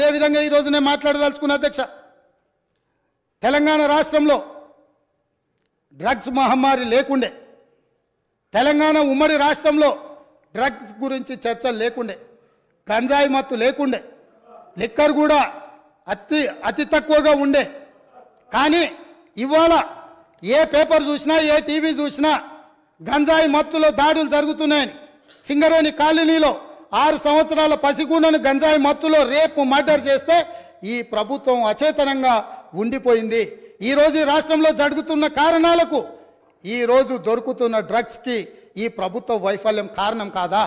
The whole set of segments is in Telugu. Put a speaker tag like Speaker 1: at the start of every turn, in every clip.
Speaker 1: అదే విధంగా ఈ రోజు నేను మాట్లాడదలుచుకున్న అధ్యక్ష, తెలంగాణ రాష్ట్రంలో డ్రగ్స్ మహమ్మారి లేకుండే, తెలంగాణ ఉమ్మడి రాష్ట్రంలో డ్రగ్స్ గురించి చర్చలు లేకుండే, గంజాయి మత్తు లేకుండే, లిక్కర్ కూడా అతి తక్కువగా ఉండే. కానీ ఇవాళ ఏ పేపర్ చూసినా ఏ టీవీ చూసినా గంజాయి మత్తులో దాడులు జరుగుతున్నాయని, సింగరేణి కాలనీలో 6 సంవత్సరాల పసిగుండను గంజాయి మత్తులో రేపు మర్డర్ చేస్తే ఈ ప్రభుత్వం అచేతనంగా ఉండిపోయింది. ఈరోజు ఈ రాష్ట్రంలో జరుగుతున్న కారణాలకు ఈరోజు దొరుకుతున్న డ్రగ్స్కి ఈ ప్రభుత్వ వైఫల్యం కారణం కాదా?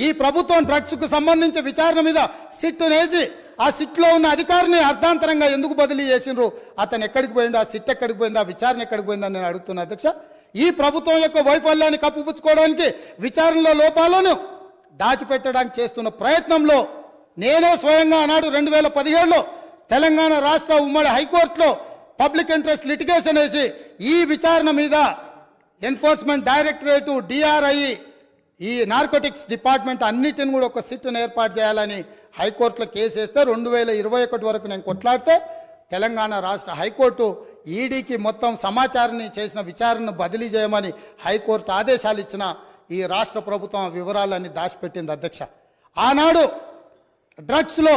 Speaker 1: ఈ ప్రభుత్వం డ్రగ్స్కు సంబంధించి విచారణ మీద సిట్టు వేసి ఆ సిట్లో ఉన్న అధికారిని అర్ధాంతరంగా ఎందుకు బదిలీ చేసిండ్రు? అతను ఎక్కడికి పోయిండు? ఆ సిట్ ఎక్కడికి పోయింది? ఆ విచారణ ఎక్కడికి పోయిందని నేను అడుగుతున్నా అధ్యక్ష. ఈ ప్రభుత్వం యొక్క వైఫల్యాన్ని కప్పిపుచ్చుకోవడానికి, విచారణలో లోపాలను దాచిపెట్టడానికి చేస్తున్న ప్రయత్నంలో నేనే స్వయంగా ఆనాడు 2017లో తెలంగాణ రాష్ట్ర ఉమ్మడి హైకోర్టులో పబ్లిక్ ఇంట్రెస్ట్ లిటిగేషన్ వేసి ఈ విచారణ మీద ఎన్ఫోర్స్మెంట్ డైరెక్టరేటు, DRI, ఈ నార్కోటిక్స్ డిపార్ట్మెంట్ అన్నిటిని కూడా ఒక సిట్ను ఏర్పాటు చేయాలని హైకోర్టులో కేసు వేస్తే 2021 వరకు నేను కొట్లాడితే తెలంగాణ రాష్ట్ర హైకోర్టు ఈడీకి మొత్తం సమాచారాన్ని చేసిన విచారణను బదిలీ చేయమని హైకోర్టు ఆదేశాలు ఇచ్చిన ఈ రాష్ట్ర ప్రభుత్వం వివరాలన్నీ దాచిపెట్టింది అధ్యక్ష. ఆనాడు డ్రగ్స్లో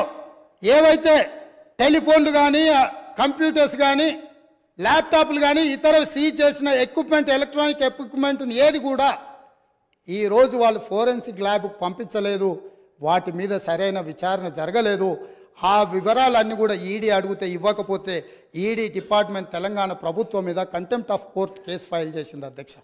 Speaker 1: ఏవైతే టెలిఫోన్లు కానీ, కంప్యూటర్స్ కానీ, ల్యాప్టాప్లు కానీ, ఇతర సీజ్ చేసిన ఎక్విప్మెంట్, ఎలక్ట్రానిక్ ఎక్విప్మెంట్ని ఏది కూడా ఈరోజు వాళ్ళు ఫోరెన్సిక్ ల్యాబ్కు పంపించలేదు. వాటి మీద సరైన విచారణ జరగలేదు. ఆ వివరాలన్నీ కూడా ఈడీ అడిగితే ఇవ్వకపోతే ఈడీ డిపార్ట్మెంట్ తెలంగాణ ప్రభుత్వం మీద contempt of court case file చేసింది అధ్యక్ష.